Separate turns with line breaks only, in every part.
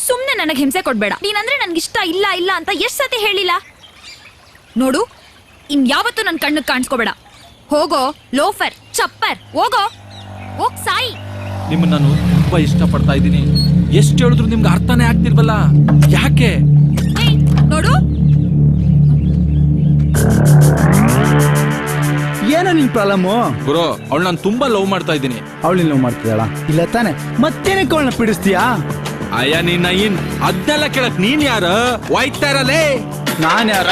ಸುಮ್ನೆ ನನಗೆ ಹಿಂಸೆ ಕೊಡ್ಬೇಡ. ನೀನಂದ್ರೆ ನನ್ಗೆ ಇಷ್ಟ ಇಲ್ಲ ಇಲ್ಲ ಅಂತ ಎಷ್ಟ್ ಸತಿ ಹೇಳಿಲ್ಲ ನೋಡು. ಯಾವತ್ತೂ ನನ್ ಕಣ್ಣಿಗೆ ಕಾಣಿಸ್ಕೋಬೇಡ. ಹೋಗೋ ಲೋಫರ್ ಚಪ್ಪರ್, ಹೋಗೋ, ಹೋಗ್ ಸಾಯಿ.
ನಿಮ್ಮನ್ನ ನಾನು ತುಂಬಾ ಇಷ್ಟಪಡ್ತಾ ಇದ್ದೀನಿ. ಎಷ್ಟು ಹೇಳಿದ್ರು ನಿಮ್ಗೆ ಅರ್ಥನೇ ಆಗ್ತಿರ್ಬಲ್ಲ. ಯಾಕೆ
ನೋಡು,
ಏನೋ ನಿನ್ ಪ್ರಾಬ್ಲಮ್ಮು?
ಬ್ರೋ, ಅವಳು ನಾನು ತುಂಬಾ ಲವ್ ಮಾಡ್ತಾ ಇದ್ದೀನಿ.
ಅವಳಿನ ಲವ್ ಮಾಡ್ತಿದ್ದಾಳ? ಇಲ್ಲ ತಾನೆ, ಮತ್ತೇನಕ್ಕೆ ಅವಳನ್ನ ಪಿಡಿಸ್ತೀಯಾ?
ಅಯ್ಯ ನಿನ್ನ ಅದನ್ನೆಲ್ಲ ಕೇಳಕ್ ನೀನ್ ಯಾರು? ಹೋಯ್ತಾ ಇರಲೇ.
ನಾನ್ ಯಾರ?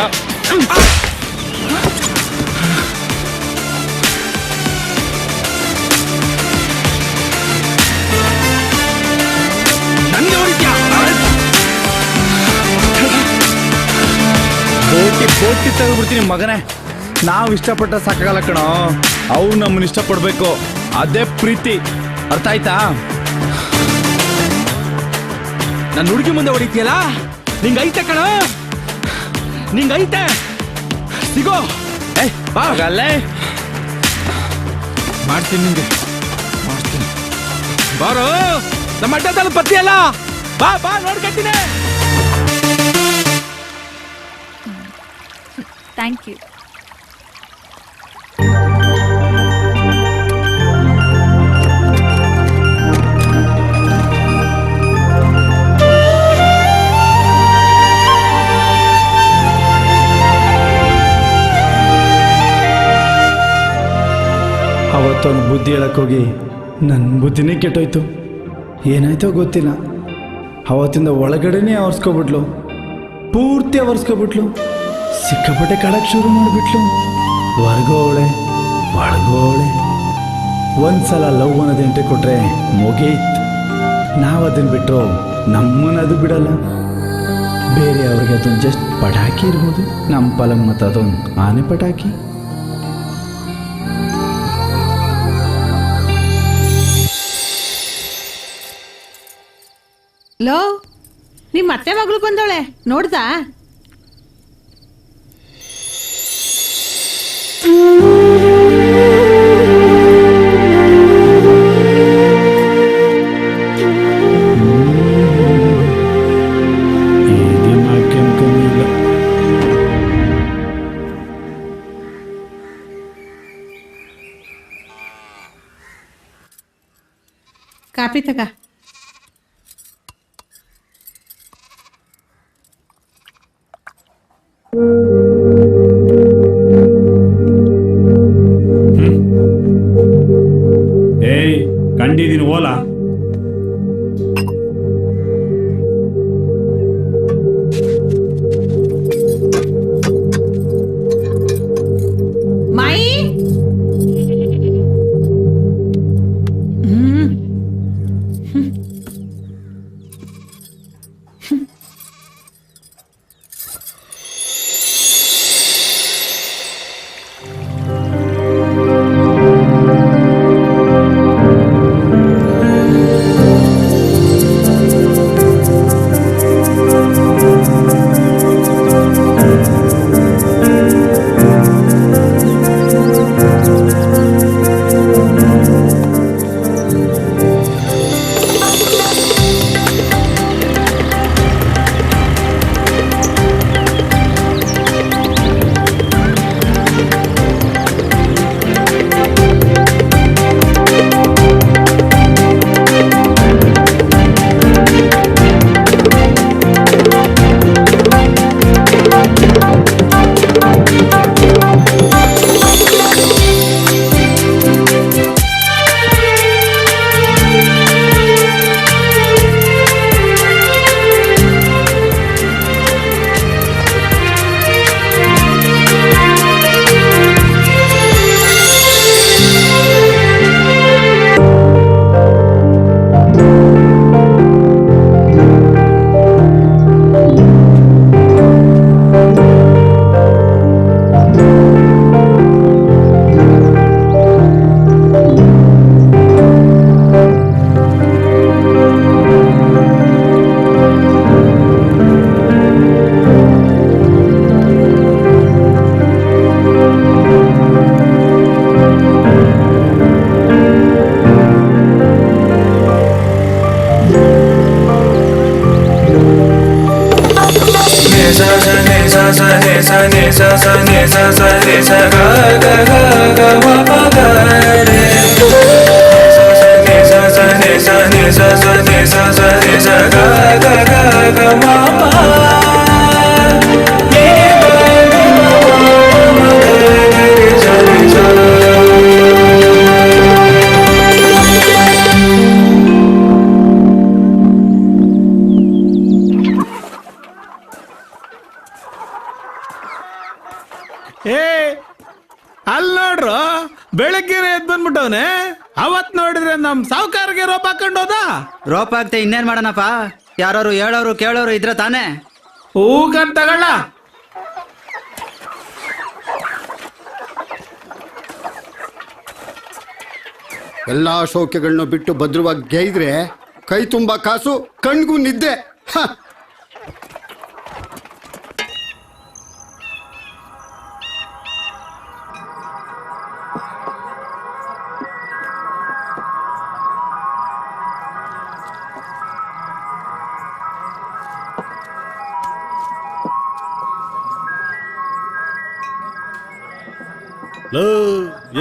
ಬೋಟಿ ತೆಗೆದ್ಬಿಡ್ತೀನಿ ಮಗನೇ. ನಾವು ಇಷ್ಟಪಟ್ಟ ಸಾಕಾಗಲ್ಲ ಕಣೋ, ಅವ್ರು ನಮ್ಮನ್ನ ಇಷ್ಟಪಡ್ಬೇಕು. ಅದೇ ಪ್ರೀತಿ, ಅರ್ಥ ಆಯ್ತಾ?
ನನ್ನ ಹುಡುಗಿ ಮುಂದೆ ಹೊಡಿತೀಯಲ್ಲ, ನಿಂಗೈತೆ ಕಣ, ನಿಂಗೈತೆ. ಸಿಗೋ
ಬಾಗಲ್ಲೇ
ಮಾಡ್ತೀನಿ, ನಿಂಗೆ ಮಾಡ್ತೀನಿ. ಬಾರೋ, ನಮ್ಮ ಅಡ್ಡದಲ್ಲಿ ಬತ್ತೀಯಲ್ಲ, ಬಾ ಬಾ ನೋಡ್ಕೊತೀನಿ.
Thank you.
ಅವತ್ತೊಂದು ಬುದ್ಧಿ ಹೇಳಕ್ಕೋಗಿ ನನ್ನ ಬುದ್ಧಿನೇ ಕೆಟ್ಟೋಯ್ತು. ಏನಾಯ್ತೋ ಗೊತ್ತಿಲ್ಲ. ಅವತ್ತಿಂದ ಒಳಗಡೆನೇ ಅವರ್ಸ್ಕೊಬಿಟ್ಲು, ಪೂರ್ತಿ ಅವರ್ಸ್ಕೊಬಿಟ್ಲು. ಸಿಕ್ಕಾಪಟ್ಟೆ ಕಡಕ್ ಶುರು ಮಾಡಿಬಿಟ್ಲು. ಹೊರಗೋವಳೆ ಒಳಗೋವಳೆ. ಒಂದ್ಸಲ ಲವ್ ಅನ್ನೋದು ಎಂಟ್ರಿ ಕೊಟ್ರೆ ಮುಗೀತು. ನಾವು ಅದನ್ನು ಬಿಟ್ಟು ನಮ್ಮನ್ನದು ಬಿಡಲ್ಲ. ಬೇರೆ ಅವ್ರಿಗೆ ಅದೊಂದು ಜಸ್ಟ್ ಪಟಾಕಿ ಇರ್ಬೋದು, ನಮ್ಮ ಪಲಂಗ್ ಮತ್ತು ಅದೊಂದು ಆನೆ ಪಟಾಕಿ.
ಲೋ, ನಿಮ್ಮ ಅತ್ತೆ ಮಗಳು ಬಂದವಳೆ ನೋಡ್ದಾ? ಕಾಪಿ ತಗ.
ಏಯ್, ಕಂಡಿದ್ದೀನಿ ಓಲಾ.
ಮಾಯಿ,
ಏ ಅಲ್ಲಿ ನೋಡ್ರು ಬೆಳಗ್ಗೆ ಎದ್ದು ಬಂದ್ಬಿಟ್ಟವನೆ. ಅವತ್ ನೋಡಿದ್ರೆ ನಮ್ ಸಾವುಕಾರಗೆ ರೋಪ್ ಹಾಕೊಂಡು ಹೋದ.
ರೋಪ್ ಆಗ್ತೆ ಇನ್ನೇನ್ ಮಾಡೋಣಪ್ಪ? ಯಾರು ಹೇಳೋರು ಕೇಳೋರು ಇದ್ರೆ ತಾನೇ.
ಹೂಗಂತ ತಗೊಳ್ಳ.
ಎಲ್ಲಾ ಶೋಕ್ಯಗಳನ್ನ ಬಿಟ್ಟು ಭದ್ರವಾಗಿ ಗೈದ್ರೆ ಕೈ ತುಂಬಾ ಕಾಸು, ಕಣ್ಗೂ ನಿದ್ದೆ. ಹ.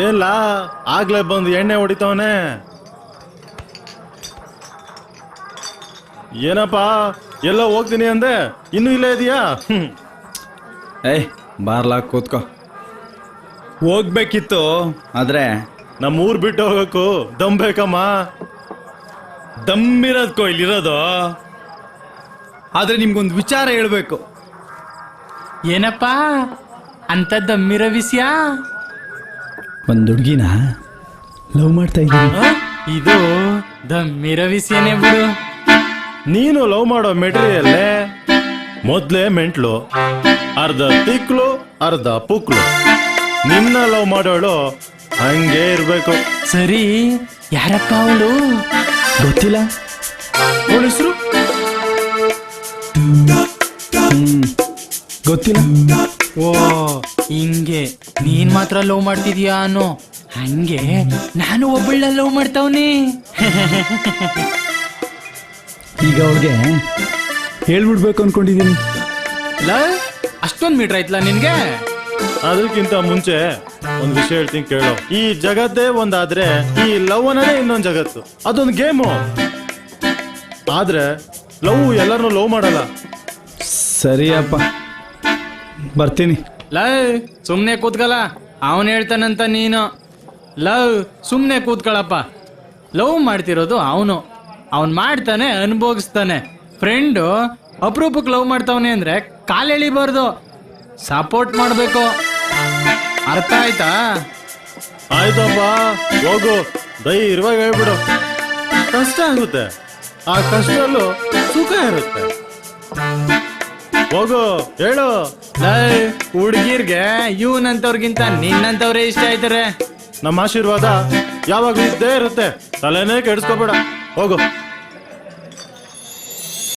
ಏನ್ಲ ಆಗ್ಲೇ ಬಂದು ಎಣ್ಣೆ ಹೊಡಿತವನೆ. ಏನಪ್ಪಾ ಎಲ್ಲೋ ಹೋಗ್ತೀನಿ ಅಂದೆ, ಇನ್ನೂ ಇಲ್ಲೇ ಇದೆಯಾ?
ಏಯ್ ಬಾರ್ಲಾ ಕೂತ್ಕೋ. ಹೋಗ್ಬೇಕಿತ್ತು ಆದ್ರೆ
ನಮ್ಮ ಊರ್ ಬಿಟ್ಟು ಹೋಗಕ್ಕೂ ದಮ್ ಬೇಕಮ್ಮ.
ದಮ್ಮಿರೋದ್ಕೋ ಇಲ್ಲಿರೋದು. ಆದ್ರೆ ನಿಮ್ಗೊಂದು ವಿಚಾರ ಹೇಳ್ಬೇಕು.
ಏನಪ್ಪಾ ಅಂತ ದಮ್ಮಿರೋ ವಿಷಯ?
ಒಂದು ಹುಡುಗಿನ ಲವ್ ಮಾಡ್ತಾ ಇದ್ದೀನಿ.
ಇದು ದಮ್ಮಿರೋ ವಿಷಯನೇ ಬಿಡು.
ನೀನು ಲವ್ ಮಾಡೋ ಮೆಟೀರಿಯಲ್ಲೇ ಮೊದ್ಲೇ ಮೆಂಟ್ಲು, ಅರ್ಧ ತಿಕ್ಲು ಅರ್ಧ ಪುಕ್ಲು. ನಿನ್ನ ಲವ್ ಮಾಡೋಳು ಹಂಗೆ ಇರ್ಬೇಕು.
ಸರಿ, ಯಾರಪ್ಪ ಅವಳು?
ಗೊತ್ತಿಲ್ಲ.
ಅವಳ ಹೆಸರು
ಗೊತ್ತಿಲ್ಲ.
ಓ ಹಿಂಗೆ ನೀನ್ ಮಾತ್ರ ಲವ್ ಮಾಡ್ತಿದ್ಯಾ ಅನ್ನೋ ಹಂಗೆ ನಾನು ಒಬ್ಬಳ ಲವ್ ಮಾಡ್ತಾವ್ನಿ.
ಈಗ ಅವ್ರಿಗೆ ಹೇಳ್ಬಿಡ್ಬೇಕು ಅನ್ಕೊಂಡಿದ್ದೀನಿ.
ಅಷ್ಟೊಂದ್ ಮೀಟ್ರ್ ಆಯ್ತಲ್ಲ ನಿನ್ಗೆ?
ಅದಕ್ಕಿಂತ ಮುಂಚೆ ಒಂದ್ ವಿಷಯ ಹೇಳ್ತೀನಿ ಕೇಳೋ. ಈ ಜಗತ್ತೇ ಒಂದಾದ್ರೆ ಈ ಲವ್ ಅನ್ನೋದೇ ಇನ್ನೊಂದ್ ಜಗತ್ತು. ಅದೊಂದು ಗೇಮು. ಆದ್ರೆ ಲವ್ ಎಲ್ಲರನ್ನೂ ಲವ್ ಮಾಡಲ್ಲ.
ಸರಿಯಪ್ಪ, ಬರ್ತೀನಿ.
ಸುಮ್ನೆ ಕೂತ್ಕಲ್ಲ, ಅವನ್ ಹೇಳ್ತಾನಂತ ನೀನು. ಸುಮ್ನೆ ಕೂತ್ಕೊಳಪ್ಪ. ಲವ್ ಮಾಡ್ತಿರೋದು ಅವನು, ಅವನ್ ಮಾಡ್ತಾನೆ ಅನುಭೋಗಿಸ್ತಾನೆ. ಫ್ರೆಂಡು ಅಪರೂಪಕ್ಕೆ ಲವ್ ಮಾಡ್ತಾವನೆ ಅಂದ್ರೆ ಕಾಲ್ ಎಳಿಬಾರ್ದು, ಸಪೋರ್ಟ್ ಮಾಡ್ಬೇಕು. ಅರ್ಥ ಆಯ್ತಾ?
ಆಯ್ತಪ್ಪ, ಹೋಗು, ಧೈರ್ಯವಾಗಿ ಹೇಳ್ಬಿಡು. ಕಷ್ಟ ಆಗುತ್ತೆ, ಆ ಕಷ್ಟದಲ್ಲೂ ಸುಖ ಇರುತ್ತೆ. ಹೋಗು, ಹೇಳು.
ಹುಡ್ಗಿರ್ಗೆ ಇವನಂತವ್ರಿಗಿಂತ ನಿನ್ನಂತವ್ರೇ ಇಷ್ಟ ಆಯ್ತಾರೆ.
ನಮ್ಮ ಆಶೀರ್ವಾದ ಯಾವಾಗ್ಲೂ ಇದ್ದೇ ಇರುತ್ತೆ. ತಲೆನೇ ಕೆಡಿಸ್ಕೋಬೇಡ. ಹೋಗು.